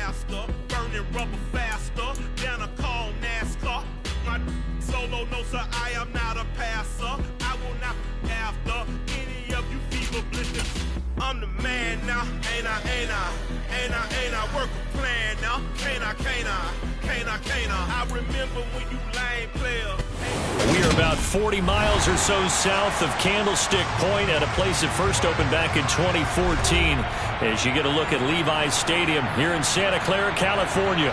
faster, burning rubber faster, than a call NASCAR. My solo, no sir, I am not a passer. I will not be after any of you fever blisters. I'm the man now, ain't I? Work a plan now, can't I? I remember when you lame players. We are about 40 miles or so south of Candlestick Point at a place that first opened back in 2014 as you get a look at Levi's Stadium here in Santa Clara, California.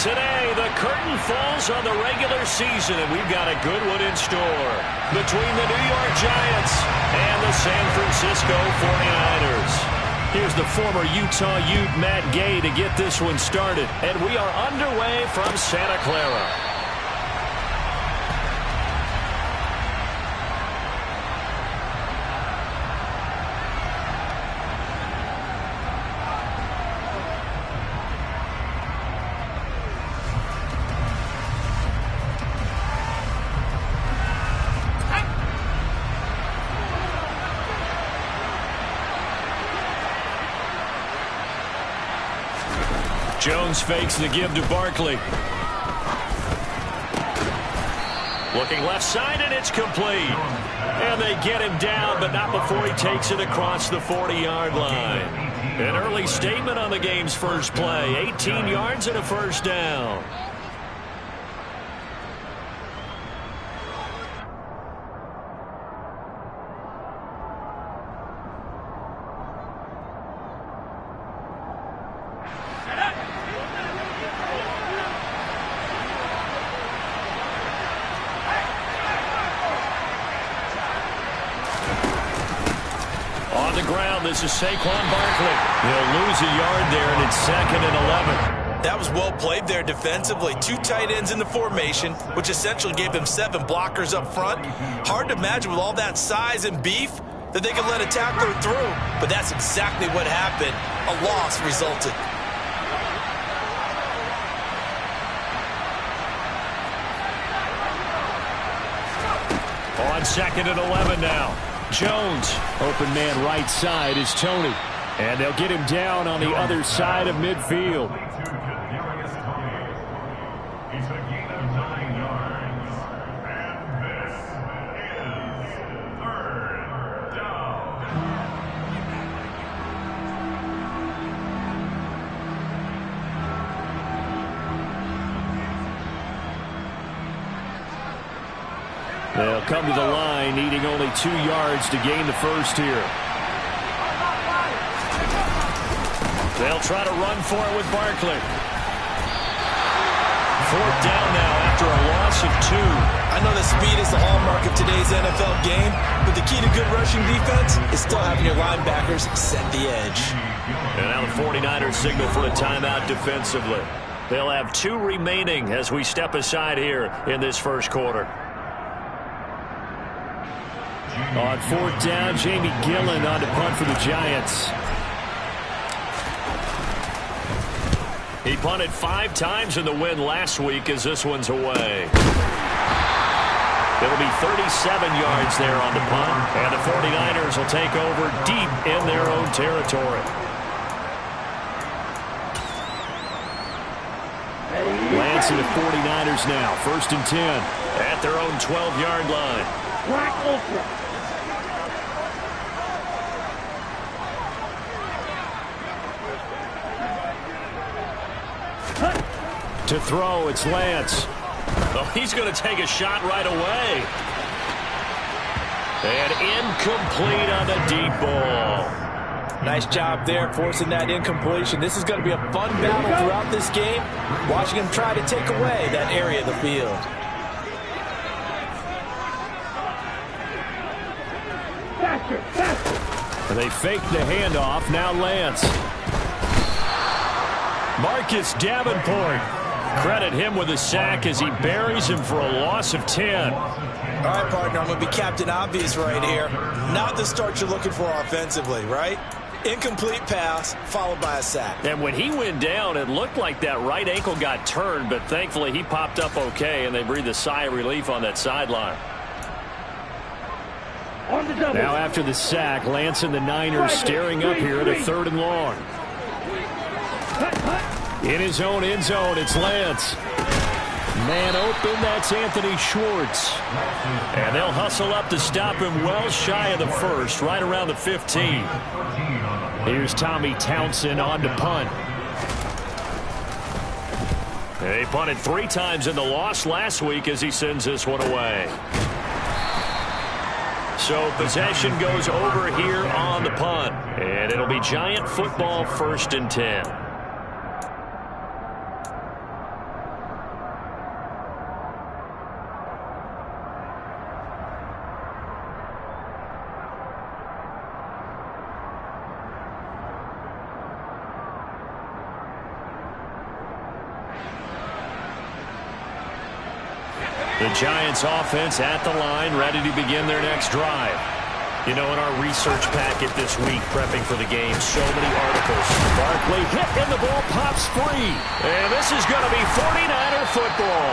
Today, the curtain falls on the regular season, and we've got a good one in store between the New York Giants and the San Francisco 49ers. Here's the former Utah Ute Matt Gay to get this one started, and we are underway from Santa Clara. Jones fakes the give to Barkley. Looking left side, and it's complete. And they get him down, but not before he takes it across the 40-yard line. An early statement on the game's first play. 18 yards and a first down. On the ground, this is Saquon Barkley. He'll lose a yard there, and it's 2nd and 11. That was well played there defensively. 2 tight ends in the formation, which essentially gave him 7 blockers up front. Hard to imagine with all that size and beef that they could let a tackler through. But that's exactly what happened. A loss resulted. On 2nd and 11 now. Jones, open man right side is Tony. And they'll get him down on the other side of midfield. They'll come to the line, needing only 2 yards to gain the first here. They'll try to run for it with Barkley. 4th down now after a loss of 2. I know that speed is the hallmark of today's NFL game, but the key to good rushing defense is still having your linebackers set the edge. And now the 49ers signal for a timeout defensively. They'll have 2 remaining as we step aside here in this first quarter. On 4th down, Jamie Gillen on to punt for the Giants. He punted 5 times in the win last week as this one's away. It'll be 37 yards there on the punt, and the 49ers will take over deep in their own territory. Lance and the 49ers now, 1st and 10 at their own 12-yard line. To throw, it's Lance. Oh, he's going to take a shot right away. And incomplete on the deep ball. Nice job there forcing that incompletion. This is going to be a fun battle throughout this game. Watching him try to take away that area of the field. They fake the handoff. Now Lance. Marcus Davenport. Credit him with a sack as he buries him for a loss of 10. All right, partner, I'm going to be Captain Obvious right here. Not the start you're looking for offensively, right? Incomplete pass followed by a sack. And when he went down, it looked like that right ankle got turned, but thankfully he popped up okay, and they breathed a sigh of relief on that sideline. Now after the sack, Lance and the Niners staring up here at a 3rd and long. In his own end zone, it's Lance. Man open, that's Anthony Schwartz. And they'll hustle up to stop him well shy of the first, right around the 15. Here's Tommy Townsend on to punt. They punted 3 times in the loss last week as he sends this one away. So possession goes over here on the punt. And it'll be Giant football, 1st and 10. The Giants offense at the line, ready to begin their next drive. You know, in our research packet this week, prepping for the game, so many articles. Barkley hit and the ball pops free. And this is going to be 49er football.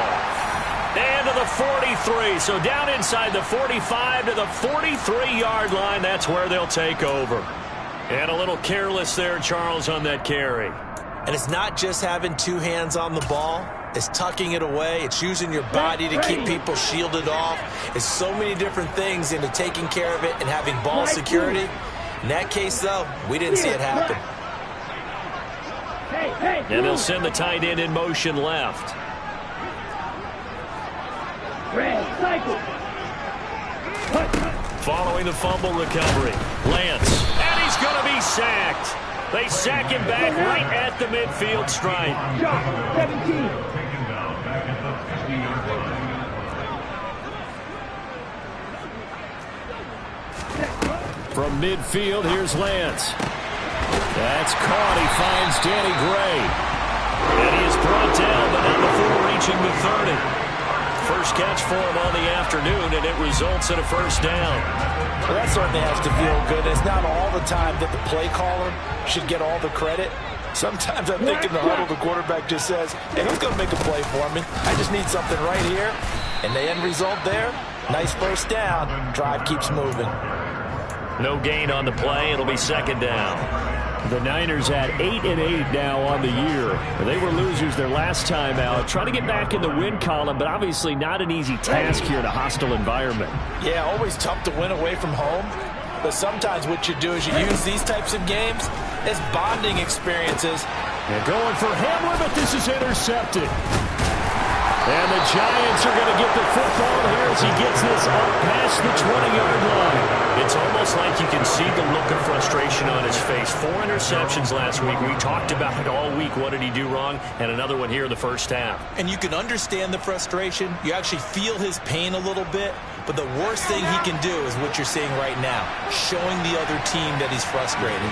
And to the 43. So down inside the 45 to the 43-yard line. That's where they'll take over. And a little careless there, Charles, on that carry. And it's not just having 2 hands on the ball. It's tucking it away. It's using your body to keep people shielded off. It's so many different things into taking care of it and having ball security. In that case, though, we didn't see it happen. And they'll send the tight end in motion left. Following the fumble recovery, Lance. And he's going to be sacked. They sack him back right at the midfield stripe. 17. From midfield, here's Lance. That's caught. He finds Danny Gray. And he is brought down, but not before reaching the 30. First catch for him on the afternoon, and it results in a 1st down. Well, that certainly has to feel good. It's not all the time that the play caller should get all the credit. Sometimes I think in the huddle, the quarterback just says, hey, who's going to make a play for me? I just need something right here. And the end result there, nice 1st down. Drive keeps moving. No gain on the play. It'll be 2nd down. The Niners at 8-8 now on the year. They were losers their last time out. Trying to get back in the win column, but obviously not an easy task here in a hostile environment. Yeah, always tough to win away from home. But sometimes what you do is you use these types of games as bonding experiences. And going for Hamler, but this is intercepted. And the Giants are going to get the football here as he gets this up past the 20-yard line. It's almost like you can see the look of frustration on his face. 4 interceptions last week. We talked about it all week. What did he do wrong? And another one here in the 1st half. And you can understand the frustration. You actually feel his pain a little bit. But the worst thing he can do is what you're seeing right now, showing the other team that he's frustrated.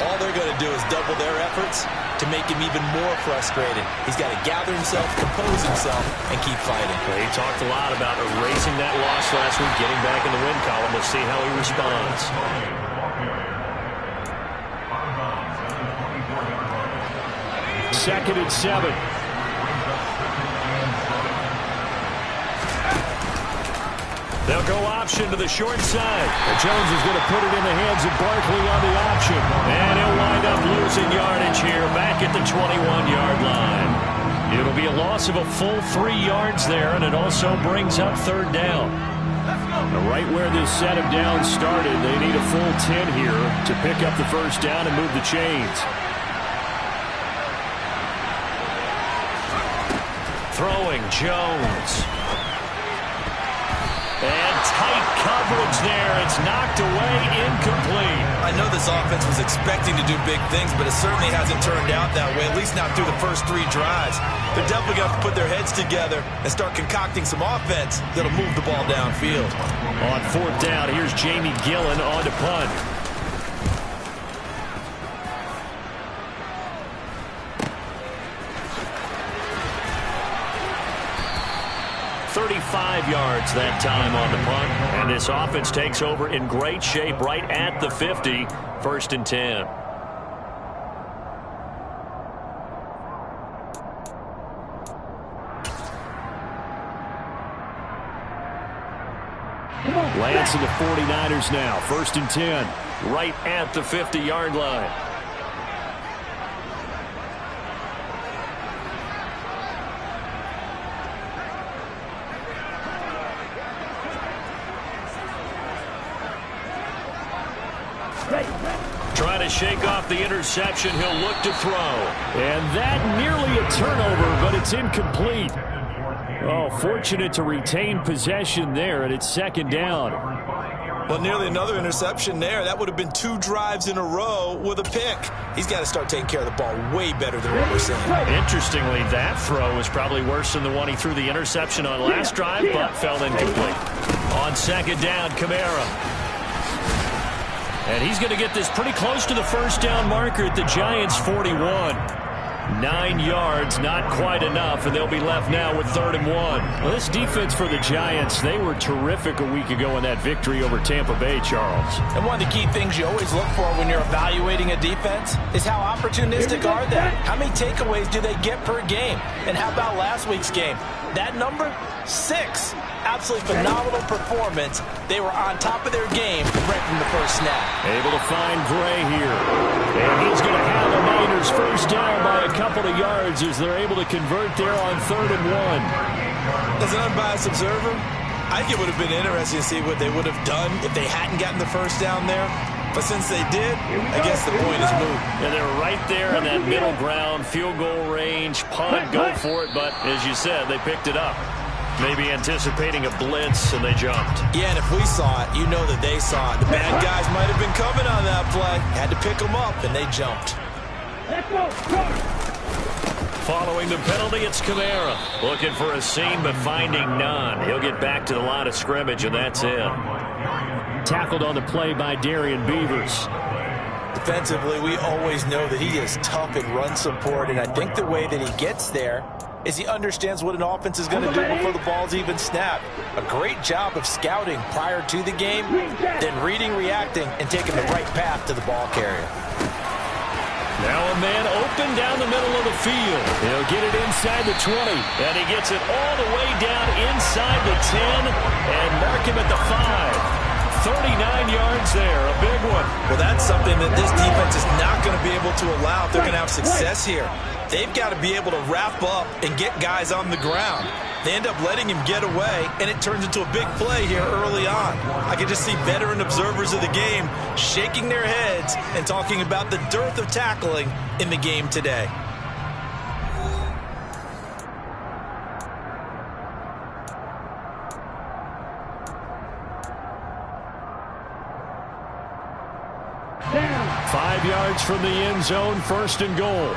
All they're going to do is double their efforts to make him even more frustrated. He's got to gather himself, compose himself, and keep fighting. Well, he talked a lot about erasing that loss last week, getting back in the win column. We'll see how he responds. 2nd and 7. They'll go option to the short side. Jones is going to put it in the hands of Barkley on the option. And he'll wind up losing yardage here back at the 21-yard line. It'll be a loss of a full 3 yards there, and it also brings up 3rd down. Right where this set of downs started, they need a full 10 here to pick up the 1st down and move the chains. Throwing Jones. And tight coverage there. It's knocked away, incomplete. I know this offense was expecting to do big things, but it certainly hasn't turned out that way, at least not through the first 3 drives. They're definitely going to have to put their heads together and start concocting some offense that'll move the ball downfield. On 4th down, here's Jamie Gillen on to punt. Yards that time on the punt, and this offense takes over in great shape right at the 50. 1st and 10. Lance and the 49ers now. 1st and 10, right at the 50-yard line. try to shake off the interception. He'll look to throw. And that nearly a turnover, but it's incomplete. Oh, fortunate to retain possession there, and it's second down. Well, nearly another interception there. That would have been 2 drives in a row with a pick. He's got to start taking care of the ball way better than what we're seeing. Interestingly, that throw was probably worse than the one he threw the interception on last drive, but fell incomplete. On second down, Kamara. And he's going to get this pretty close to the first down marker at the Giants' 41. 9 yards, not quite enough, and they'll be left now with 3rd and 1. Well, this defense for the Giants, they were terrific a week ago in that victory over Tampa Bay, Charles. And one of the key things you always look for when you're evaluating a defense is how opportunistic are they? How many takeaways do they get per game? And how about last week's game? That number? 6. Absolutely phenomenal performance. They were on top of their game right from the first snap. Able to find Gray here. And he's going to have the Niners first down by a couple of yards as they're able to convert there on 3rd and 1. As an unbiased observer, I think it would have been interesting to see what they would have done if they hadn't gotten the first down there. But since they did, I guess the point is moot. And they're right there in that middle ground, field goal range, punt, go for it. But as you said, they picked it up. Maybe anticipating a blitz, and they jumped. Yeah, and if we saw it, you know that they saw it. The bad guys might have been coming on that play. Had to pick them up, and they jumped. Following the penalty, it's Kamara. Looking for a seam, but finding none. He'll get back to the line of scrimmage, and that's it. Tackled on the play by Darian Beavers. Defensively, we always know that he is tough in run support, and I think the way that he gets there is he understands what an offense is going to do before the ball's even snapped. A great job of scouting prior to the game, then reading, reacting, and taking the right path to the ball carrier. Now a man open down the middle of the field. He'll get it inside the 20, and he gets it all the way down inside the 10 and mark him at the 5. 39 yards there, a big one. Well, that's something that this defense is not going to be able to allow if they're going to have success here. They've got to be able to wrap up and get guys on the ground. They end up letting him get away, and it turns into a big play here early on. I can just see veteran observers of the game shaking their heads and talking about the dearth of tackling in the game today. Down. 5 yards from the end zone, 1st and goal.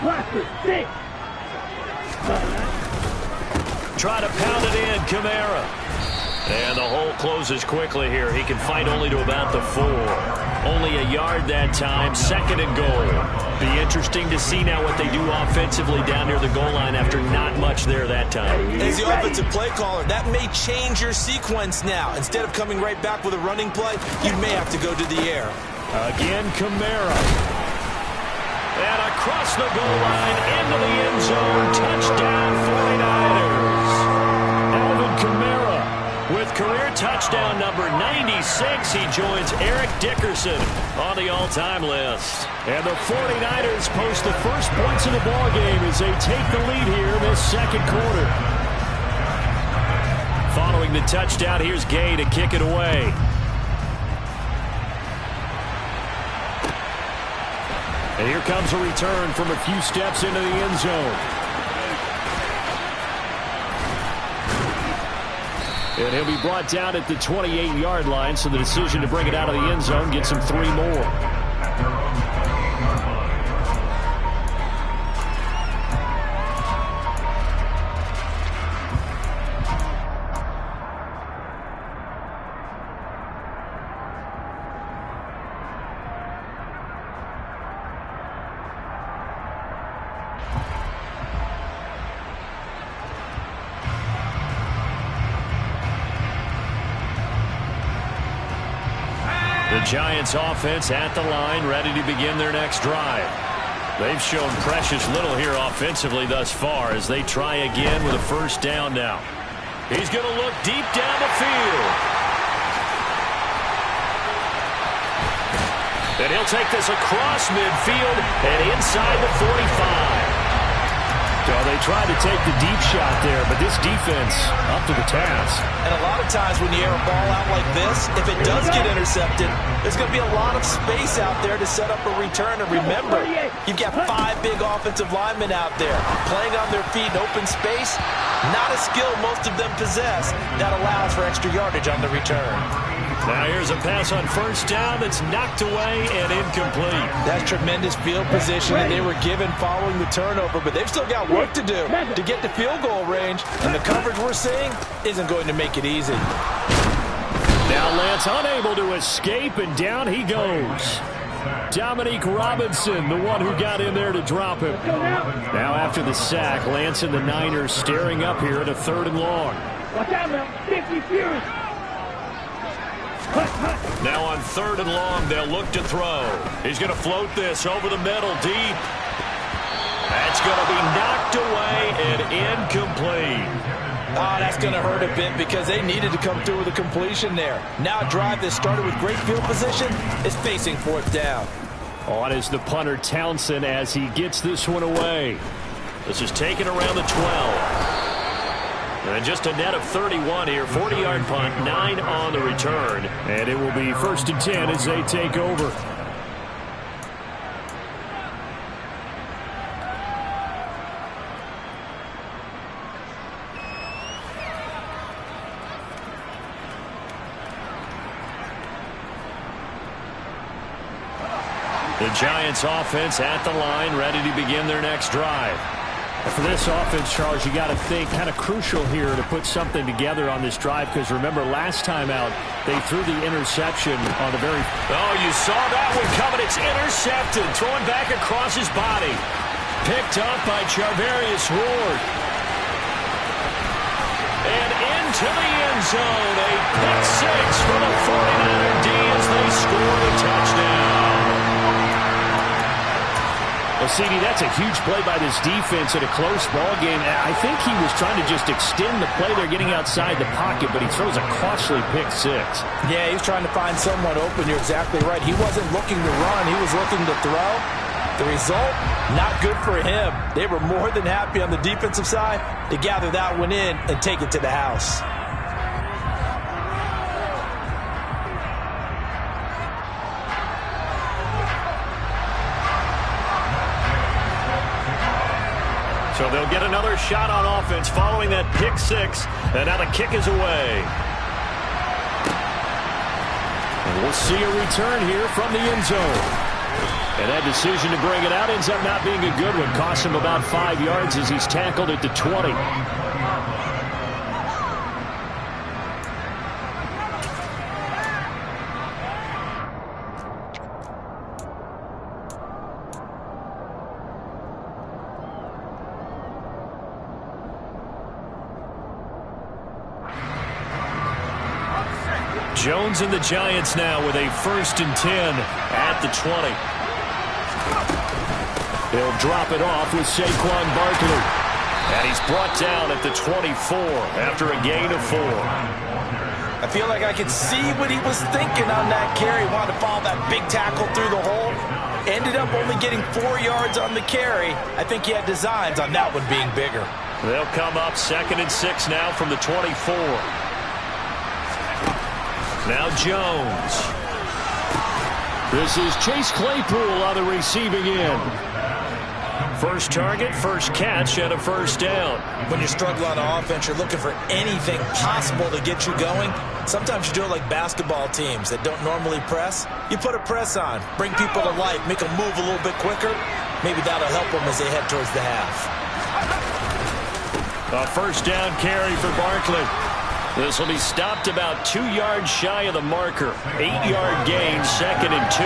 Try to pound it in, Kamara. And the hole closes quickly here. He can fight only to about the 4. Only a yard that time, 2nd and goal. Be interesting to see now what they do offensively down near the goal line after not much there that time. As the offensive play caller, that may change your sequence now. Instead of coming right back with a running play, you may have to go to the air. Again, Kamara. And across the goal line, into the end zone, touchdown 49ers. Alvin Kamara with career touchdown number 96. He joins Eric Dickerson on the all-time list. And the 49ers post the first points of the ballgame as they take the lead here in this 2nd quarter. Following the touchdown, here's Gay to kick it away. And here comes a return from a few steps into the end zone. And he'll be brought down at the 28-yard line, so the decision to bring it out of the end zone gets him 3 more. The Giants offense at the line, ready to begin their next drive. They've shown precious little here offensively thus far as they try again with a first down now. He's going to look deep down the field. And he'll take this across midfield and inside the 45. they tried to take the deep shot there, but this defense up to the task. And a lot of times when you air a ball out like this, if it does get intercepted, there's going to be a lot of space out there to set up a return. And remember, you've got 5 big offensive linemen out there playing on their feet in open space. Not a skill most of them possess that allows for extra yardage on the return. Now here's a pass on first down that's knocked away and incomplete. That's tremendous field position that they were given following the turnover, but they've still got work to do to get to field goal range, and the coverage we're seeing isn't going to make it easy. Now Lance unable to escape, and down he goes. Dominique Robinson, the one who got in there to drop him. Now after the sack, Lance and the Niners staring up here at a 3rd and long. Watch out, man. 50 Fury. Now on 3rd and long, they'll look to throw. He's going to float this over the middle deep. That's going to be knocked away and incomplete. That's going to hurt a bit because they needed to come through with a completion there. Now a drive that started with great field position is facing 4th down. On is the punter Townsend as he gets this one away. This is taken around the 12. And just a net of 31 here. 40-yard punt, 9 on the return. And it will be 1st and 10 as they take over. The Giants offense at the line, ready to begin their next drive. For this offense, Charles, you got to think kind of crucial here to put something together on this drive, because remember last time out they threw the interception on the very... Oh, you saw that one coming. It's intercepted, thrown back across his body. Picked up by Charvarius Ward. And into the end zone, a pick 6 for the 49er D as they score the touchdown. Well, CD, that's a huge play by this defense in a close ball game. I think he was trying to just extend the play. They're getting outside the pocket, but he throws a costly pick 6. Yeah, he's trying to find someone open. You're exactly right. He wasn't looking to run. He was looking to throw. The result, not good for him. They were more than happy on the defensive side to gather that one in and take it to the house. So they'll get another shot on offense following that pick 6. And now the kick is away. And we'll see a return here from the end zone. And that decision to bring it out ends up not being a good one. Costs him about 5 yards as he's tackled at the 20. Jones and the Giants now with a 1st and 10 at the 20. They'll drop it off with Saquon Barkley. And he's brought down at the 24 after a gain of 4. I feel like I could see what he was thinking on that carry. Wanted to follow that big tackle through the hole. Ended up only getting 4 yards on the carry. I think he had designs on that one being bigger. They'll come up 2nd and 6 now from the 24. Now Jones. This is Chase Claypool on the receiving end. First target, first catch, and a 1st down. When you struggle on offense, you're looking for anything possible to get you going. Sometimes you do it like basketball teams that don't normally press. You put a press on, bring people to life, make them move a little bit quicker. Maybe that'll help them as they head towards the half. A 1st down carry for Barkley. This will be stopped about 2 yards shy of the marker. 8-yard gain, 2nd and 2.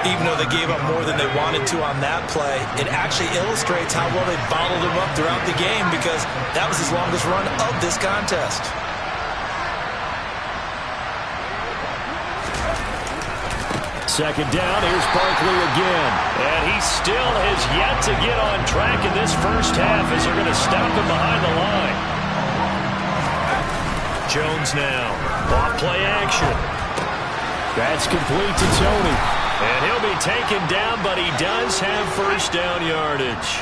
Even though they gave up more than they wanted to on that play, it actually illustrates how well they bottled him up throughout the game, because that was his longest run of this contest. Second down, here's Barkley again. And he still has yet to get on track in this first half as they're going to stop him behind the line. Jones now, off play action. That's complete to Tony. And he'll be taken down, but he does have 1st down yardage.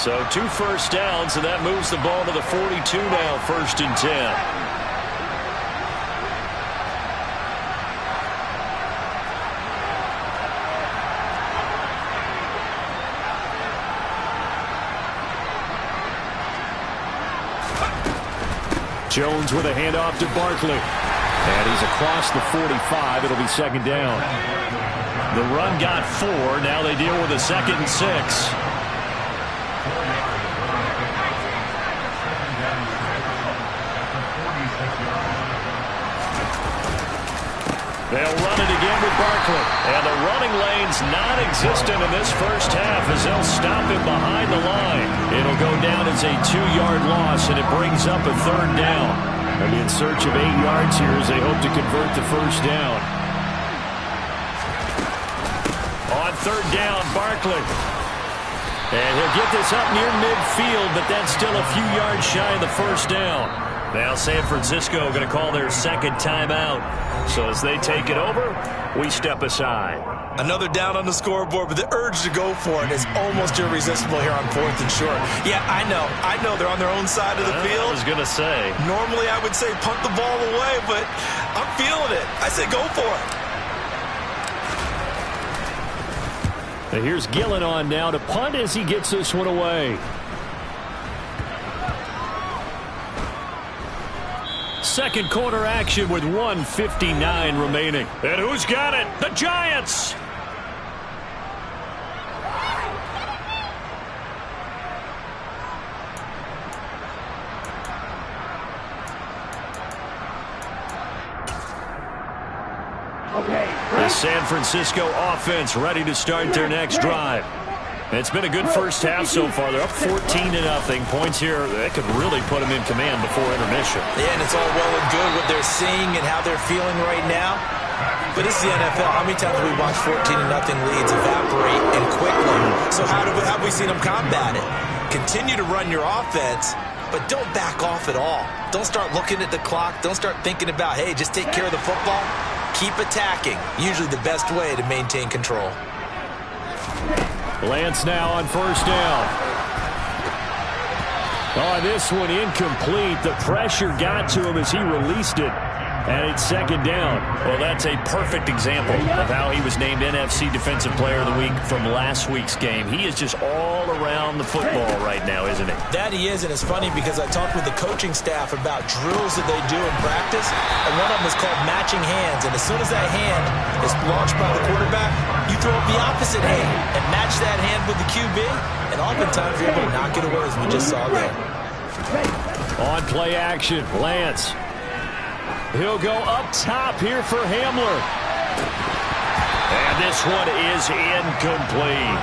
So 2 first downs, and that moves the ball to the 42 now, 1st and 10. Jones with a handoff to Barkley. And he's across the 45. It'll be 2nd down. The run got 4. Now they deal with a 2nd and 6. They'll run it again with Barkley. And the running lane's non-existent in this first half as they'll stop him behind the line. It'll go down as a 2-yard loss, and it brings up a 3rd down. They'll be in search of 8 yards here as they hope to convert the first down. On 3rd down, Barkley. And he'll get this up near midfield, but that's still a few yards shy of the first down. Now San Francisco going to call their 2nd timeout. So as they take it over, we step aside. Another down on the scoreboard, but the urge to go for it is almost irresistible here on 4th and short. Yeah, I know they're on their own side of the field. I was going to say. Normally I would say punt the ball away, but I'm feeling it. I say go for it. And here's Gillen on now to punt as he gets this one away. 2nd quarter action with 1:59 remaining. And who's got it? The Giants! The San Francisco offense ready to start their next drive. It's been a good first half so far. They're up 14-0. Points here that could really put them in command before intermission. Yeah, and it's all well and good what they're seeing and how they're feeling right now. But this is the NFL. How many times have we watched 14-0 leads evaporate and quickly? So how have we seen them combat it? Continue to run your offense, but don't back off at all. Don't start looking at the clock. Don't start thinking about, hey, just take care of the football. Keep attacking. Usually the best way to maintain control. Lance now on 1st down. Oh, this one incomplete. The pressure got to him as he released it. And it's 2nd down. Well, that's a perfect example of how he was named NFC Defensive Player of the Week from last week's game. He is just all around the football right now, isn't he? That he is, and it's funny because I talked with the coaching staff about drills that they do in practice, and one of them is called matching hands. And as soon as that hand is launched by the quarterback, you throw up the opposite hand and match that hand with the QB, and oftentimes you're able to knock it away, as we just saw there. On play action, Lance. He'll go up top here for Hamler. And this one is incomplete.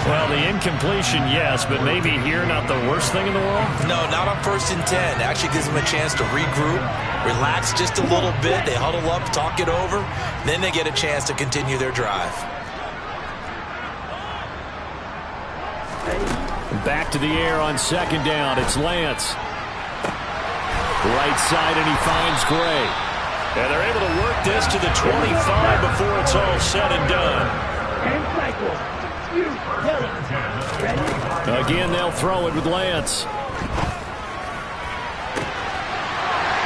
Well, the incompletion, yes, but maybe here not the worst thing in the world? No, not on 1st and 10. It actually gives them a chance to regroup, relax just a little bit. They huddle up, talk it over. Then they get a chance to continue their drive. Back to the air on 2nd down. It's Lance. Right side, and he finds Gray. And they're able to work this to the 25 before it's all said and done. Again, they'll throw it with Lance.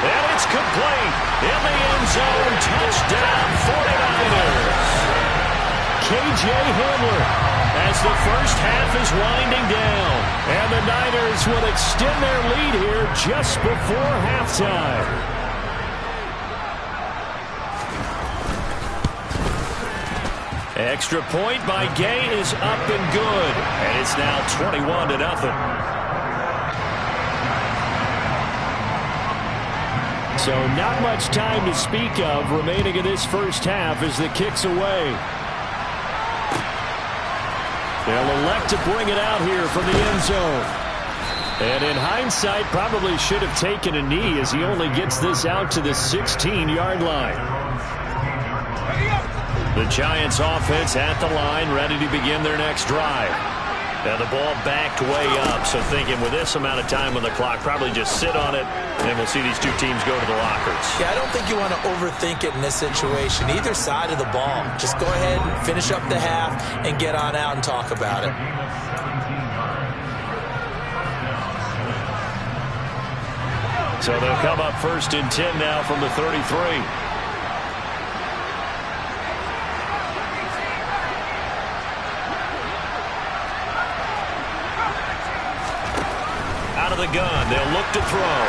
And it's complete. In the end zone, touchdown 49ers. K.J. Hamler as the first half is winding down. And the Niners will extend their lead here just before halftime. Extra point by Gay is up and good. And it's now 21-0. So not much time to speak of remaining in this first half as the kick's away. They'll elect to bring it out here from the end zone. And in hindsight, probably should have taken a knee as he only gets this out to the 16-yard line. The Giants offense at the line, ready to begin their next drive. Now the ball backed way up, so thinking with this amount of time on the clock, probably just sit on it, and we'll see these two teams go to the lockers. Yeah, I don't think you want to overthink it in this situation. Either side of the ball. Just go ahead and finish up the half and get on out and talk about it. So they'll come up 1st and 10 now from the 33. Out of the gun, they'll look to throw.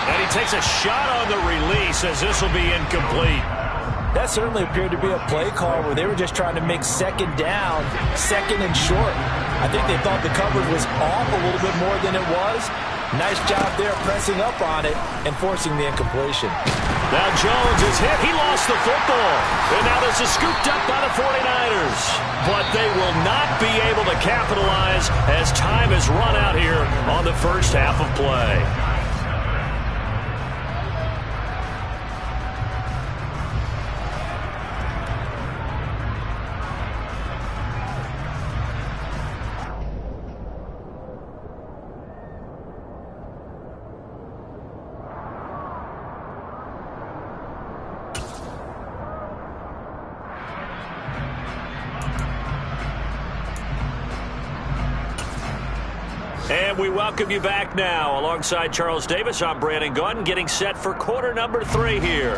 And he takes a shot on the release as this will be incomplete. That certainly appeared to be a play call where they were just trying to make 2nd down, 2nd and short. I think they thought the coverage was off a little bit more than it was. Nice job there pressing up on it and forcing the incompletion. Now Jones is hit. He lost the football. And now this is scooped up by the 49ers. But they will not be able to capitalize as time has run out here on the first half of play. And we welcome you back now. Alongside Charles Davis, I'm Brandon Gaudin, getting set for quarter number 3 here.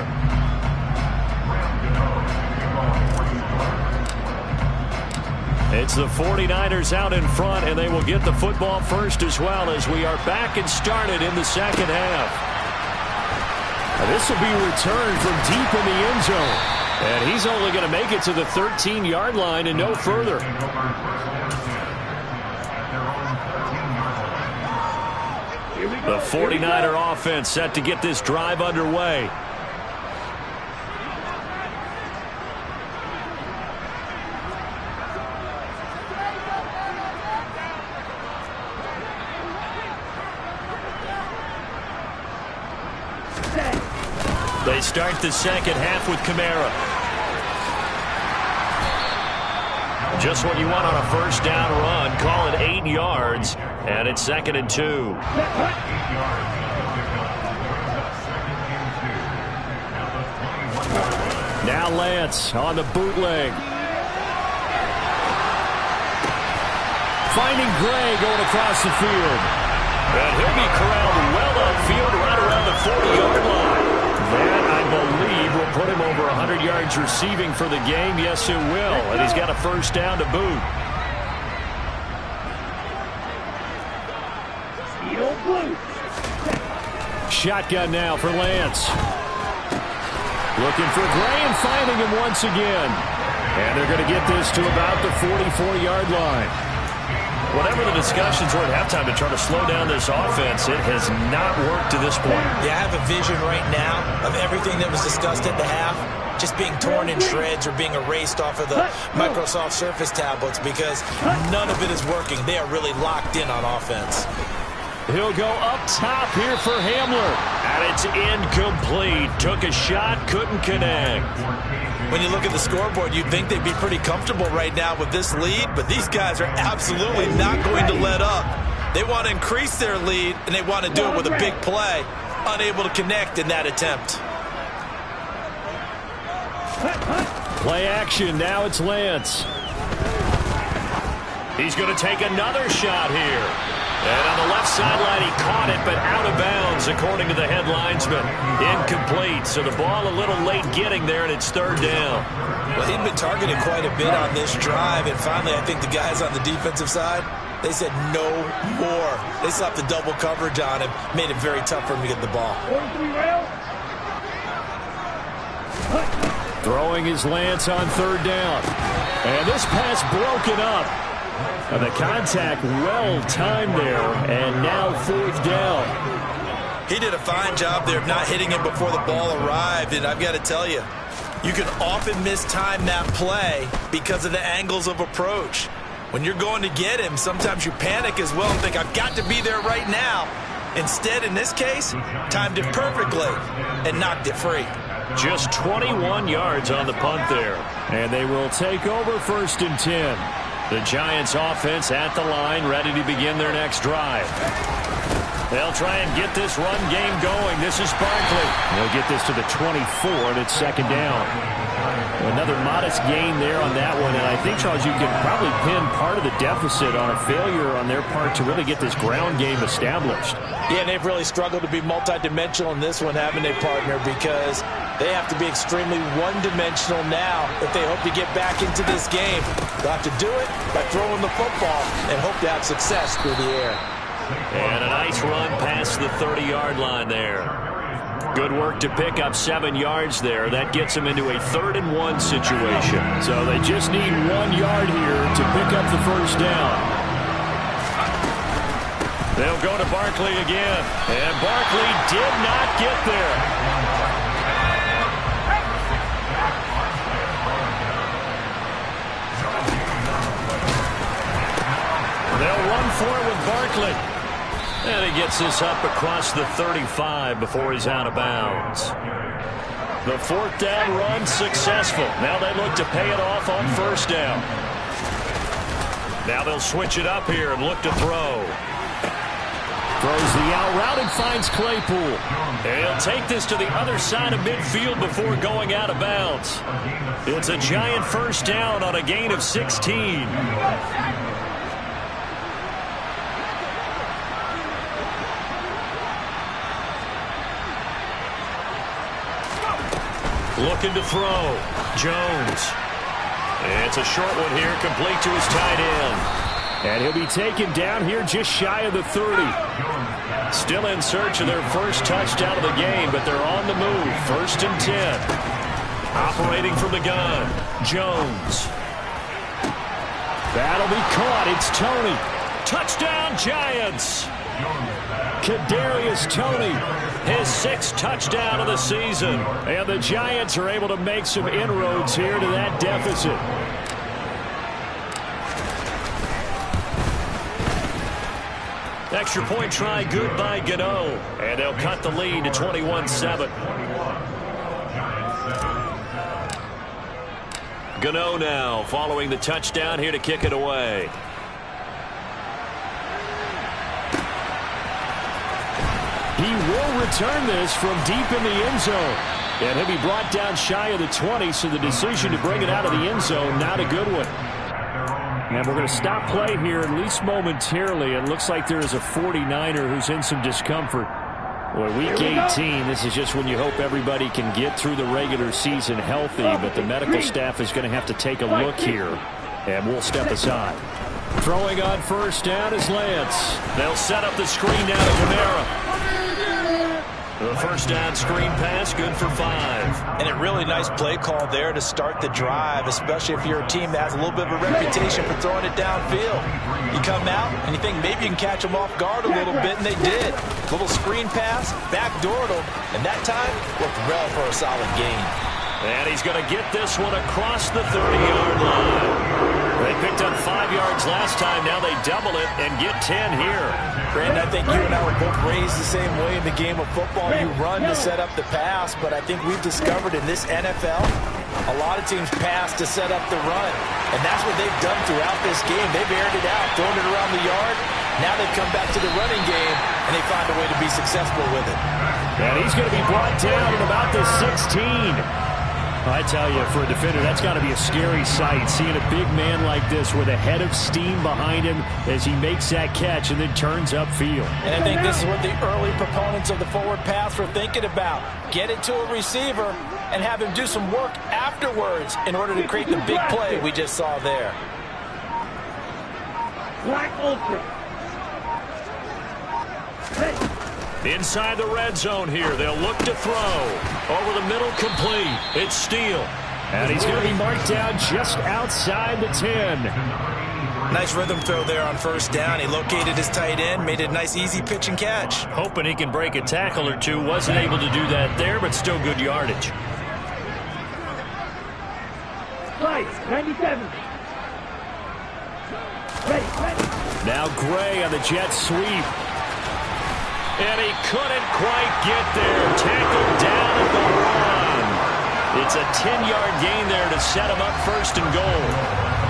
It's the 49ers out in front, and they will get the football first as well as we are back and started in the second half. This will be returned from deep in the end zone. And he's only going to make it to the 13-yard line and no further. The 49er offense set to get this drive underway. They start the second half with Kamara. Just what you want on a first down run. Call it 8 yards, and it's 2nd and 2. Now Lance on the bootleg. Finding Gray going across the field. And he'll be corralled well upfield right around the 40-yard line. That, I believe, will put him over 100 yards receiving for the game. Yes, it will. And he's got a first down to boot. Shotgun now for Lance. Looking for Gray and finding him once again. And they're going to get this to about the 44-yard line. Whatever the discussions were at halftime to try to slow down this offense, it has not worked to this point. Yeah, I have a vision right now of everything that was discussed at the half just being torn in shreds or being erased off of the Microsoft Surface tablets because none of it is working. They are really locked in on offense. He'll go up top here for Hamler. And it's incomplete. Took a shot, couldn't connect. When you look at the scoreboard, you'd think they'd be pretty comfortable right now with this lead, but these guys are absolutely not going to let up. They want to increase their lead, and they want to do it with a big play. Unable to connect in that attempt. Play action. Now it's Lance. He's going to take another shot here. And on the left sideline, he caught it, but out of bounds, according to the head linesman. Incomplete, so the ball a little late getting there, and it's 3rd down. Well, he'd been targeted quite a bit on this drive, and finally I think the guys on the defensive side, they said no more. They slapped the double coverage on him, made it very tough for him to get the ball. Throwing his Lance on 3rd down. And this pass broken up. And the contact well timed there, and now 4th down. He did a fine job there of not hitting him before the ball arrived, and I've got to tell you, you can often mistime that play because of the angles of approach. When you're going to get him, sometimes you panic as well and think, I've got to be there right now. Instead, in this case, timed it perfectly and knocked it free. Just 21 yards on the punt there. And they will take over 1st and 10. The Giants offense at the line, ready to begin their next drive. They'll try and get this run game going. This is Barkley. They'll get this to the 24, and it's 2nd down. Another modest gain there on that one, and I think, Charles, you can probably pin part of the deficit on a failure on their part to really get this ground game established. Yeah, and they've really struggled to be multidimensional in this one, haven't they, partner, because they have to be extremely one-dimensional now if they hope to get back into this game. They'll have to do it by throwing the football and hope to have success through the air. And a nice run past the 30-yard line there. Good work to pick up 7 yards there. That gets them into a 3rd-and-1 situation. So they just need 1 yard here to pick up the first down. They'll go to Barkley again. And Barkley did not get there. They'll run for it with Barkley. And he gets this up across the 35 before he's out of bounds. The 4th down run successful. Now they look to pay it off on 1st down. Now they'll switch it up here and look to throw. Throws the out route and finds Claypool. And he'll take this to the other side of midfield before going out of bounds. It's a giant 1st down on a gain of 16. Looking to throw. Jones. It's a short one here, complete to his tight end. And he'll be taken down here just shy of the 30. Still in search of their first touchdown of the game, but they're on the move. 1st and 10. Operating from the gun. Jones. That'll be caught. It's Toney. Touchdown, Giants. Kadarius Toney, his 6th touchdown of the season. And the Giants are able to make some inroads here to that deficit. Extra point try good by Gano. And they'll cut the lead to 21-7. Gano now following the touchdown here to kick it away. He will return this from deep in the end zone. And he'll be brought down shy of the 20, so the decision to bring it out of the end zone, not a good one. And we're going to stop play here, at least momentarily. It looks like there is a 49er who's in some discomfort. Well, week 18, this is just when you hope everybody can get through the regular season healthy, but the medical staff is going to have to take a look here, and we'll step aside. Throwing on 1st down is Lance. They'll set up the screen now to Kamara. The 1st down screen pass, good for 5. And a really nice play call there to start the drive, especially if you're a team that has a little bit of a reputation for throwing it downfield. You come out and you think maybe you can catch them off guard a little bit, and they did. Little screen pass, backdoored them, and that time looked well for a solid gain. And he's going to get this one across the 30-yard line. They picked up 5 yards last time. Now they double it and get 10 here. Brandon, I think you and I were both raised the same way in the game of football. You run to set up the pass, but I think we've discovered in this NFL, a lot of teams pass to set up the run. And that's what they've done throughout this game. They've aired it out, thrown it around the yard. Now they've come back to the running game, and they find a way to be successful with it. And he's going to be brought down at about the 16. I tell you, for a defender, that's got to be a scary sight, seeing a big man like this with a head of steam behind him as he makes that catch and then turns upfield. And I think this is what the early proponents of the forward pass were thinking about. Get it to a receiver and have him do some work afterwards in order to create the big play we just saw there. Black Ultra. Hey. Inside the red zone here, they'll look to throw. Over the middle, complete. It's Steele. And he's going to be marked down just outside the 10. Nice rhythm throw there on 1st down. He located his tight end, made it a nice easy pitch and catch. Hoping he can break a tackle or two. Wasn't able to do that there, but still good yardage. Slice, 97. Ready. Now Gray on the jet sweep. And he couldn't quite get there. Tackled down at the run. It's a 10-yard gain there to set him up 1st and goal.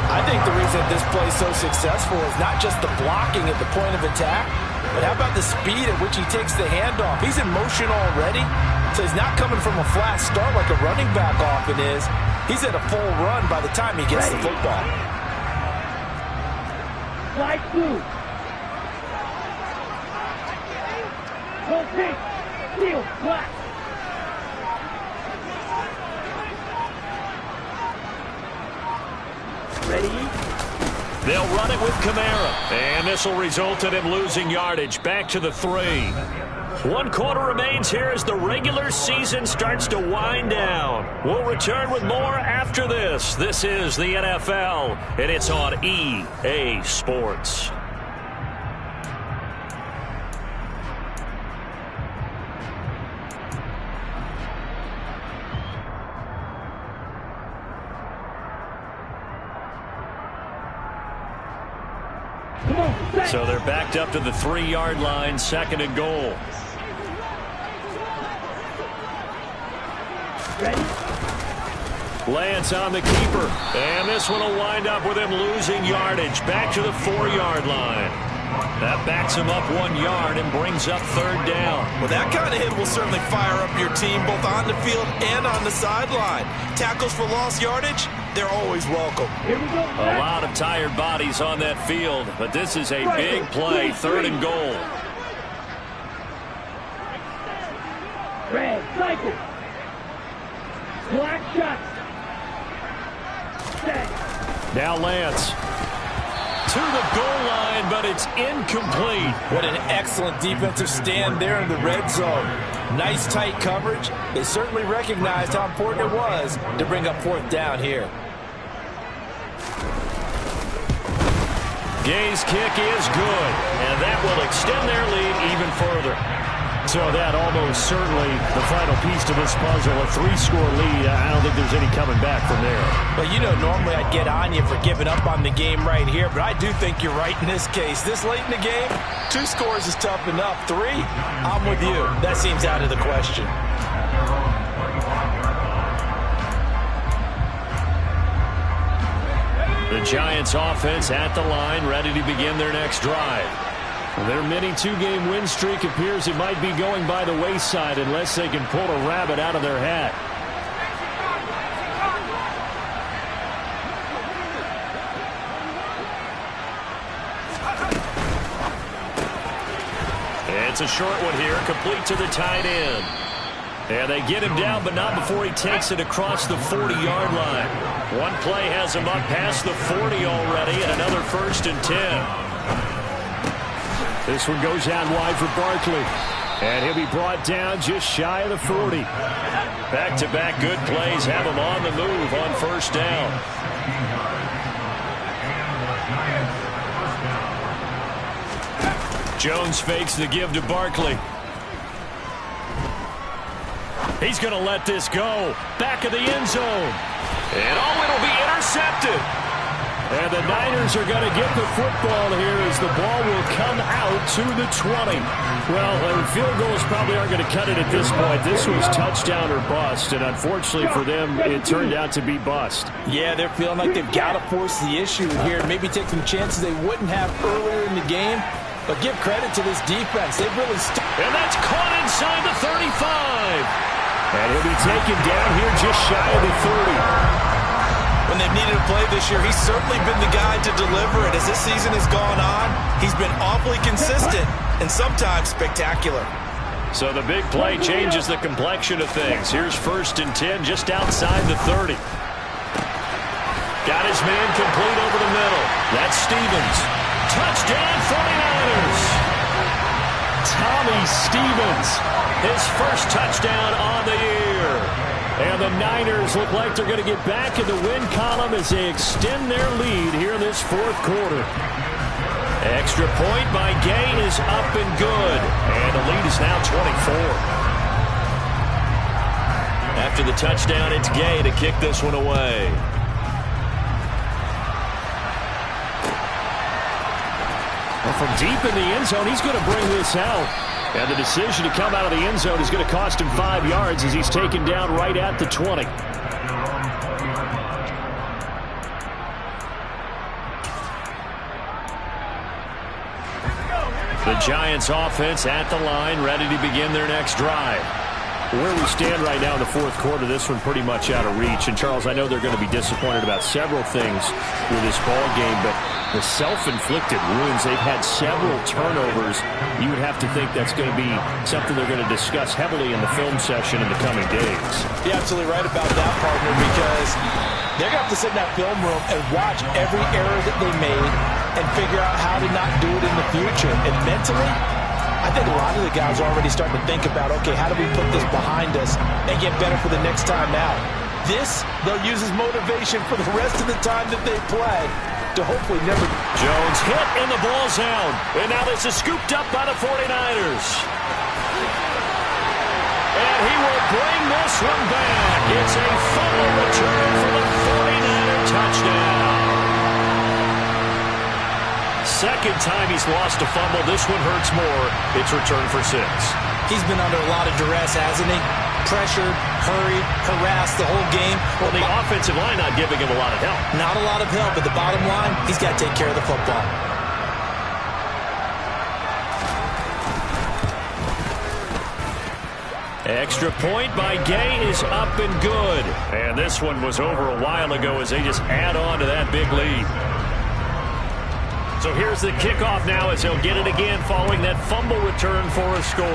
I think the reason this play is so successful is not just the blocking at the point of attack, but how about the speed at which he takes the handoff? He's in motion already, so he's not coming from a flat start like a running back often is. He's at a full run by the time he gets the football. Slide through. Rotate. Steal. Black. Ready? They'll run it with Kamara. And this will result in him losing yardage. Back to the 3. 1 quarter remains here as the regular season starts to wind down. We'll return with more after this. This is the NFL, and it's on EA Sports. So they're backed up to the 3-yard line, 2nd and goal. Lance on the keeper. And this one will wind up with him losing yardage. Back to the 4-yard line. That backs him up 1 yard and brings up 3rd down. Well, that kind of hit will certainly fire up your team both on the field and on the sideline. Tackles for lost yardage, they're always welcome. A lot of tired bodies on that field, but this is a big play, 3rd and goal. Red, cycle. Black shot. Set. Now Lance. To the goal line, but it's incomplete. What an excellent defensive stand there in the red zone. Nice tight coverage. They certainly recognized how important it was to bring up 4th down here. Gay's kick is good, and that will extend their lead even further. So that almost certainly the final piece to this puzzle, a 3-score lead. I don't think there's any coming back from there. Well, you know, normally I'd get on you for giving up on the game right here, but I do think you're right in this case. This late in the game, 2 scores is tough enough. 3, I'm with you. That seems out of the question. The Giants offense at the line, ready to begin their next drive. Their mini 2-game win streak appears it might be going by the wayside unless they can pull a rabbit out of their hat. It's a short one here, complete to the tight end. And they get him down, but not before he takes it across the 40-yard line. One play has him up past the 40 already, and another 1st and 10. This one goes out wide for Barkley. And he'll be brought down just shy of the 40. Back-to-back good plays have him on the move on 1st down. Jones fakes the give to Barkley. He's going to let this go. Back of the end zone. And it'll be intercepted. And the Niners are going to get the football here as the ball will come out to the 20. Well, field goals probably aren't going to cut it at this point. This was touchdown or bust, and unfortunately for them, it turned out to be bust. Yeah, they're feeling like they've got to force the issue here, maybe take some chances they wouldn't have earlier in the game. But give credit to this defense. They've really and that's caught inside the 35. And he'll be taken down here just shy of the 30. When they've needed a play this year, he's certainly been the guy to deliver it. As this season has gone on, he's been awfully consistent and sometimes spectacular. So the big play changes the complexion of things. Here's 1st and 10 just outside the 30. Got his man complete over the middle. That's Stevens. Touchdown 49ers. Tommy Stevens, his first touchdown on the year. And the Niners look like they're going to get back in the win column as they extend their lead here in this 4th quarter. Extra point by Gay is up and good. And the lead is now 24. After the touchdown, it's Gay to kick this one away. Well, from deep in the end zone, he's going to bring this out. And the decision to come out of the end zone is going to cost him 5 yards as he's taken down right at the 20. The Giants offense at the line, ready to begin their next drive. Where we stand right now in the fourth quarter, this one pretty much out of reach. And, Charles, I know they're going to be disappointed about several things with this ball game, but the self-inflicted wounds, they've had several turnovers. You would have to think that's going to be something they're going to discuss heavily in the film session in the coming days. You're absolutely right about that, partner, because they're going to have to sit in that film room and watch every error that they made and figure out how to not do it in the future. And mentally, I think a lot of the guys are already starting to think about, okay, how do we put this behind us and get better for the next time out? This, they'll use as motivation for the rest of the time that they play to hopefully never... Jones hit and the ball's out. And now this is scooped up by the 49ers. And he will bring this one back. It's a fumble return for the 49er touchdown. Second time he's lost a fumble. This one hurts more. It's returned for 6. He's been under a lot of duress, hasn't he? Pressured, hurried, harassed the whole game. Well, the offensive line not giving him a lot of help. Not a lot of help, but the bottom line, he's got to take care of the football. Extra point by Gay is up and good. And this one was over a while ago as they just add on to that big lead. So here's the kickoff now as they'll get it again following that fumble return for a score.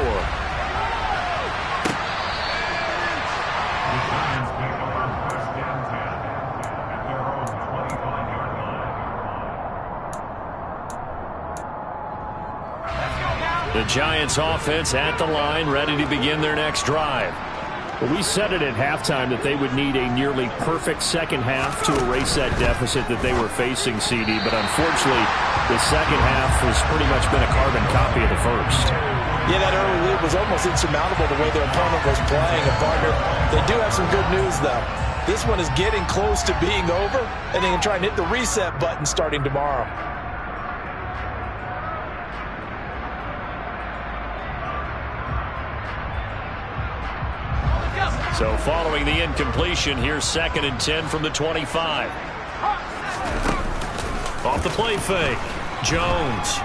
The Giants offense at the line, ready to begin their next drive. Well, we said it at halftime that they would need a nearly perfect second half to erase that deficit that they were facing, CD. But unfortunately, the second half has pretty much been a carbon copy of the first. Yeah, that early lead was almost insurmountable the way their opponent was playing. And, partner, they do have some good news, though. This one is getting close to being over, and they can try and hit the reset button starting tomorrow. So following the incompletion, here's 2nd and 10 from the 25. Off the play fake. Jones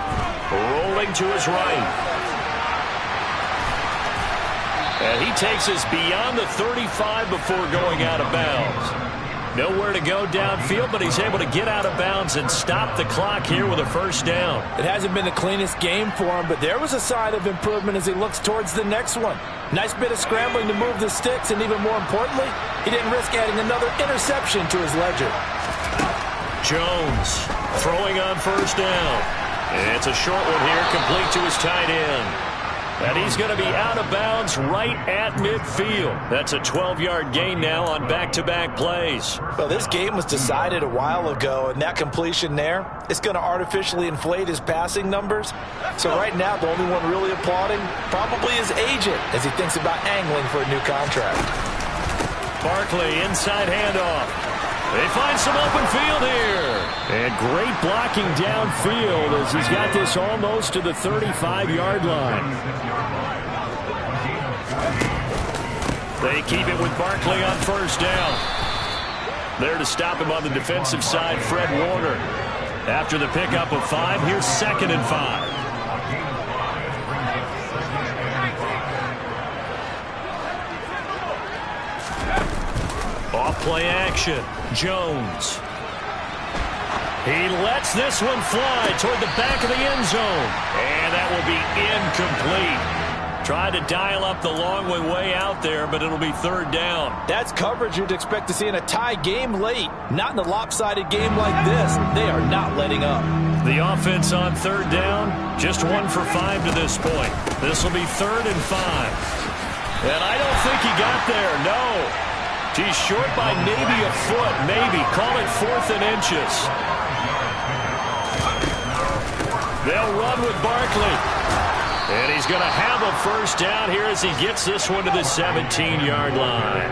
rolling to his right. And he takes us beyond the 35 before going out of bounds. Nowhere to go downfield, but he's able to get out of bounds and stop the clock here with a first down. It hasn't been the cleanest game for him, but there was a sign of improvement as he looks towards the next one. Nice bit of scrambling to move the sticks, and even more importantly, he didn't risk adding another interception to his ledger. Jones throwing on first down. It's a short one here, complete to his tight end. And he's going to be out of bounds right at midfield. That's a 12-yard gain now on back-to-back plays. Well, this game was decided a while ago, and that completion there is going to artificially inflate his passing numbers. So right now, the only one really applauding probably his agent as he thinks about angling for a new contract. Barkley, inside handoff. They find some open field here. And great blocking downfield as he's got this almost to the 35-yard line. They keep it with Barkley on first down. There to stop him on the defensive side, Fred Warner. After the pickup of 5, here's 2nd and 5. Off play action. Jones. He lets this one fly toward the back of the end zone. And that will be incomplete. Tried to dial up the long way out there, but it'll be 3rd down. That's coverage you'd expect to see in a tie game late. Not in a lopsided game like this. They are not letting up. The offense on 3rd down, just 1 for 5 to this point. This will be 3rd and 5. And I don't think he got there, no. He's short by maybe a foot, maybe. Call it 4th and inches. They'll run with Barkley. And he's going to have a first down here as he gets this one to the 17-yard line.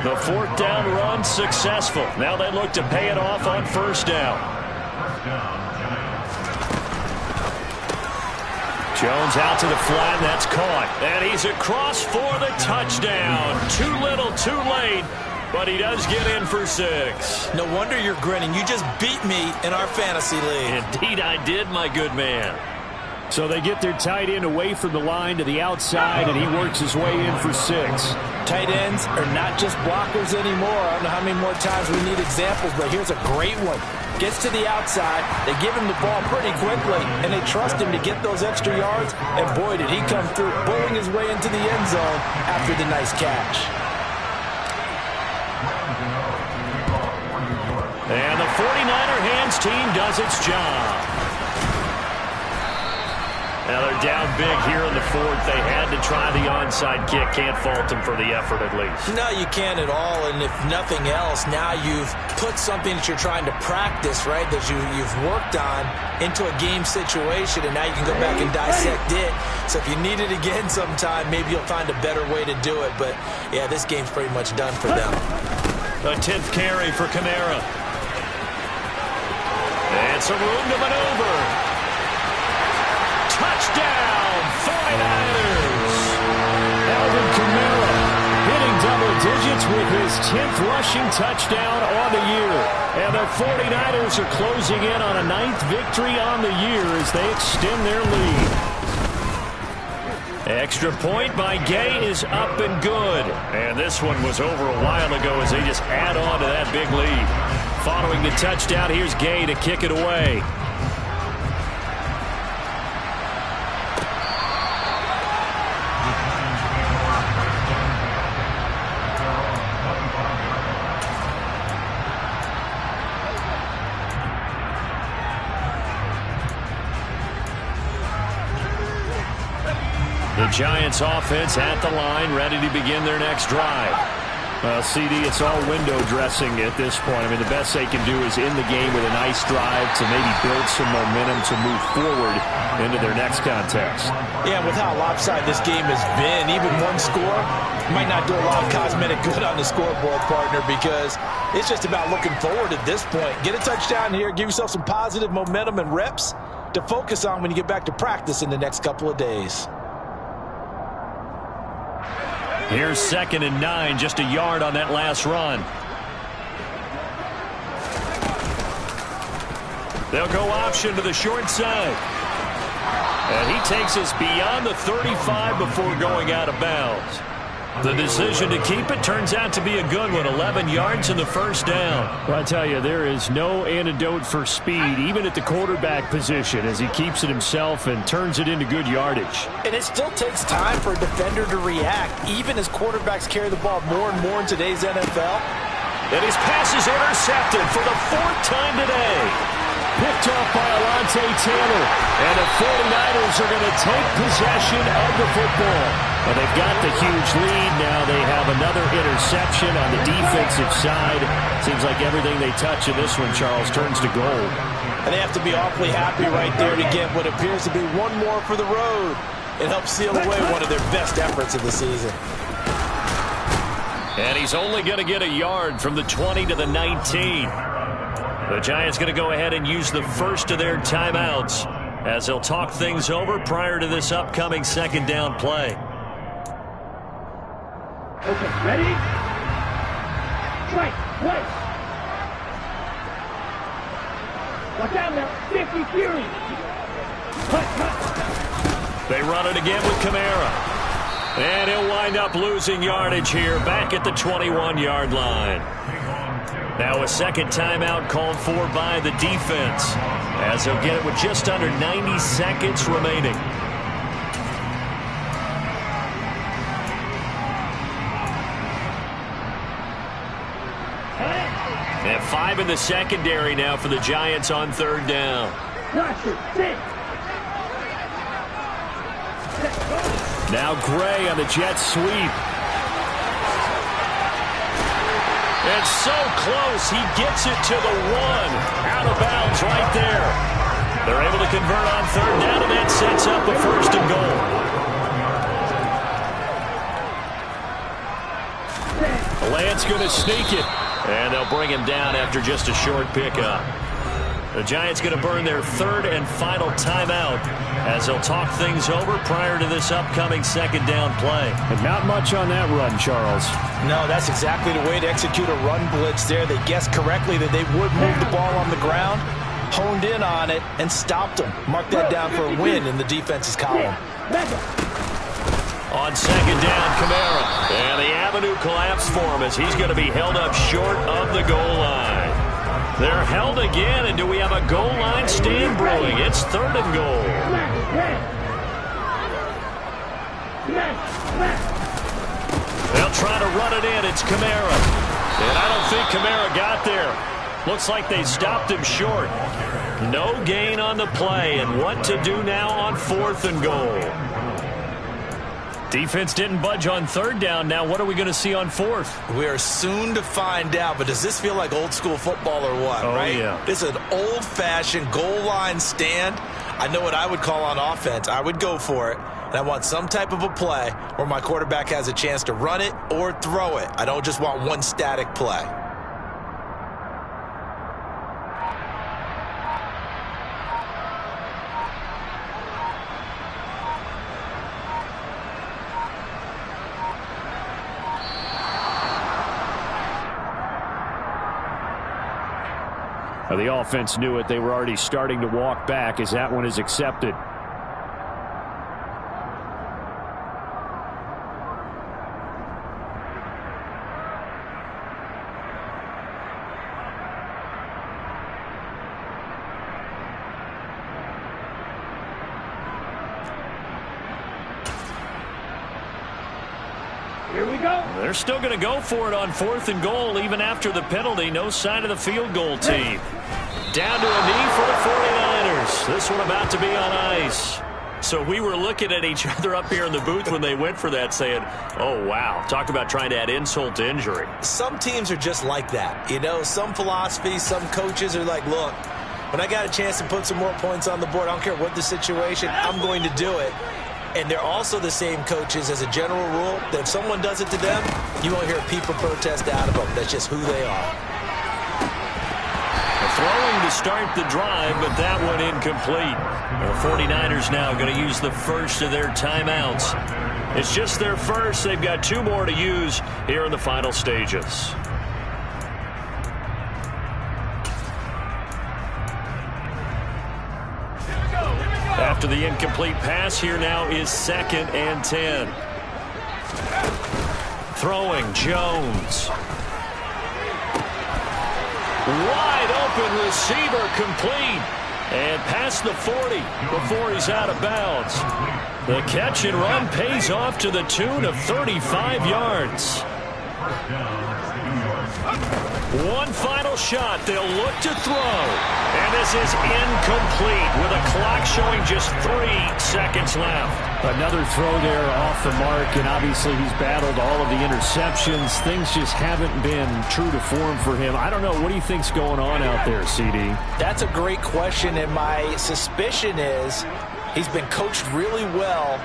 The 4th down run successful. Now they look to pay it off on first down. Jones out to the flat, and that's caught. And he's across for the touchdown. Too little, too late, but he does get in for 6. No wonder you're grinning. You just beat me in our fantasy league. Indeed I did, my good man. So they get their tight end away from the line to the outside, and he works his way in for 6. Tight ends are not just blockers anymore. I don't know how many more times we need examples, but here's a great one. Gets to the outside, they give him the ball pretty quickly, and they trust him to get those extra yards, and boy, did he come through, pulling his way into the end zone after the nice catch. And the 49er hands team does its job. Now they're down big here in the fourth. They had to try the onside kick. Can't fault them for the effort at least. No, you can't at all. And if nothing else, now you've put something that you're trying to practice, right, that you've worked on into a game situation, and now you can go back and dissect it. So if you need it again sometime, maybe you'll find a better way to do it. But, yeah, this game's pretty much done for them. A 10th carry for Kamara. And some room to maneuver. Touchdown, 49ers! Alvin Kamara hitting double digits with his 10th rushing touchdown on the year. And the 49ers are closing in on a 9th victory on the year as they extend their lead. Extra point by Gay is up and good. And this one was over a while ago as they just add on to that big lead. Following the touchdown, here's Gay to kick it away. The Giants offense at the line, ready to begin their next drive. CD, it's all window dressing at this point. I mean, the best they can do is in the game with a nice drive to maybe build some momentum to move forward into their next contest. Yeah, with how lopsided this game has been, even one score might not do a lot of cosmetic good on the scoreboard, partner, because it's just about looking forward at this point. Get a touchdown here, give yourself some positive momentum and reps to focus on when you get back to practice in the next couple of days. Here's 2nd and 9, just a yard on that last run. They'll go option to the short side. And he takes us beyond the 35 before going out of bounds. The decision to keep it turns out to be a good one. 11 yards in the first down. Well, I tell you, there is no antidote for speed, even at the quarterback position, as he keeps it himself and turns it into good yardage. And it still takes time for a defender to react, even as quarterbacks carry the ball more and more in today's NFL. And his pass is intercepted for the 4th time today. Picked off by Alontae Taylor. And the 49ers are going to take possession of the football. Well, they've got the huge lead. Now they have another interception on the defensive side. Seems like everything they touch in this one, Charles, turns to gold. And they have to be awfully happy right there to get what appears to be one more for the road. It helps seal away one of their best efforts of the season. And he's only going to get a yard from the 20 to the 19. The Giants going to go ahead and use the first of their timeouts as they'll talk things over prior to this upcoming 2nd down play. Okay, ready? Strike, place. Watch out now, 50 Fury. Cut. They run it again with Kamara. And he'll wind up losing yardage here back at the 21-yard line. Now a 2nd timeout called for by the defense as they'll get it with just under 90 seconds remaining. And 5 in the secondary now for the Giants on 3rd down. Now Gray on the jet sweep. And so close, he gets it to the 1. Out of bounds right there. They're able to convert on 3rd down, and that sets up a 1st and goal. Lance going to sneak it. And they'll bring him down after just a short pickup. The Giants going to burn their 3rd and final timeout as they'll talk things over prior to this upcoming 2nd down play. And not much on that run, Charles. No, that's exactly the way to execute a run blitz there. They guessed correctly that they would move the ball on the ground. honed in on it and stopped them. Mark that down for a win in the defense's column. On second down, Kamara. And the avenue collapsed for him as he's going to be held up short of the goal line. They're held again, and do we have a goal line stand brewing? It's 3rd and goal. They'll try to run it in. It's Kamara. And I don't think Kamara got there. Looks like they stopped him short. No gain on the play, and what to do now on 4th and goal? Defense didn't budge on 3rd down. Now what are we going to see on 4th? We are soon to find out, but does this feel like old school football or what, right? Yeah. This is an old-fashioned goal line stand. I know what I would call on offense. I would go for it, and I want some type of a play where my quarterback has a chance to run it or throw it. I don't just want one static play. The offense knew it. They were already starting to walk back as that one is accepted. Here we go. They're still going to go for it on 4th and goal even after the penalty. No sign of the field goal team. Down to a knee for the 49ers. This one about to be on ice. So we were looking at each other up here in the booth when they went for that saying, oh, wow. Talk about trying to add insult to injury. Some teams are just like that. You know, some philosophies, some coaches are like, look, when I got a chance to put some more points on the board, I don't care what the situation, I'm going to do it. And they're also the same coaches as a general rule that if someone does it to them, you won't hear a peep or protest out of them. That's just who they are. Throwing to start the drive, but that one incomplete. The 49ers now going to use the first of their timeouts. It's just their first. They've got 2 more to use here in the final stages. After the incomplete pass, here now is 2nd and 10. Throwing, Jones. Wide open receiver, complete. And past the 40 before he's out of bounds. The catch and run pays off to the tune of 35 yards. One final shot. They'll look to throw. And this is incomplete with a clock showing just 3 seconds left. Another throw there off the mark, and obviously he's battled all of the interceptions. Things just haven't been true to form for him. I don't know. What do you think's going on out there, CD? That's a great question, and my suspicion is he's been coached really well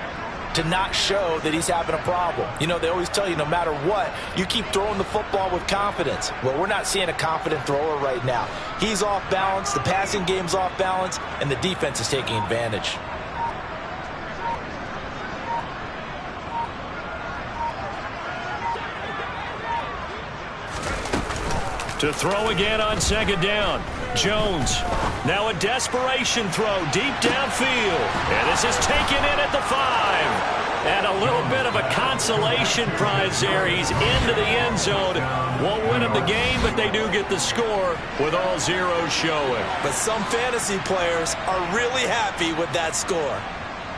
to not show that he's having a problem. You know, they always tell you no matter what, you keep throwing the football with confidence. Well, we're not seeing a confident thrower right now. He's off balance, the passing game's off balance, and the defense is taking advantage. To throw again on 2nd down. Jones. Now a desperation throw deep downfield. And this is taken in at the 5. And a little bit of a consolation prize there. He's into the end zone. Won't win him the game, but they do get the score with all zeros showing. But some fantasy players are really happy with that score.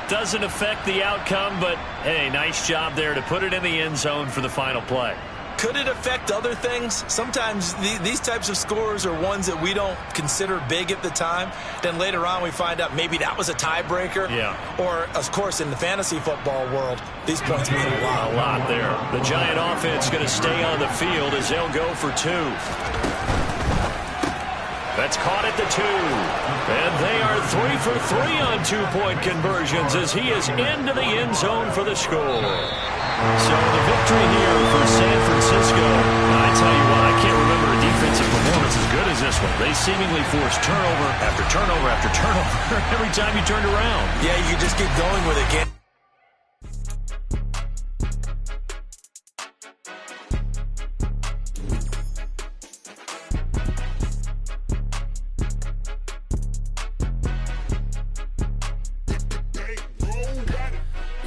Doesn't affect the outcome, but hey, nice job there to put it in the end zone for the final play. Could it affect other things? Sometimes these types of scores are ones that we don't consider big at the time. Then later on we find out maybe that was a tiebreaker. Yeah. Or, of course, in the fantasy football world, these points mean a lot. A lot there. The Giant offense going to stay on the field as they'll go for 2. That's caught at the 2. And they are 3 for 3 on 2-point conversions as he is into the end zone for the score. So the victory here for San Francisco. I tell you what, I can't remember a defensive performance as good as this one. They seemingly forced turnover after turnover after turnover every time you turned around. Yeah, you just keep going with it, can't you?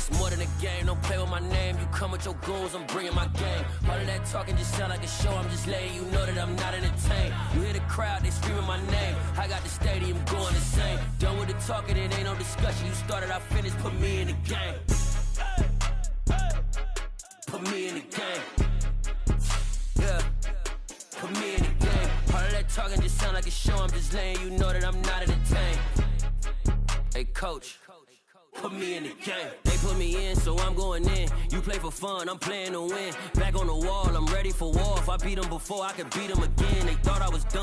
It's more than a game, don't play with my name. You come with your goons, I'm bringing my game. All of that talking just sound like a show, I'm just letting you know that I'm not entertained. You hear the crowd, they screaming my name. I got the stadium going insane. Done with the talking, it ain't no discussion. You started, I finished, put me in the game. Put me in the game. Yeah, put me in the game. All of that talking just sound like a show, I'm just letting you know that I'm not entertained. Hey coach, put me in the game. They put me in, so I'm going in. You play for fun, I'm playing to win. Back on the wall, I'm ready for war. If I beat them before, I could beat them again. They thought I was done.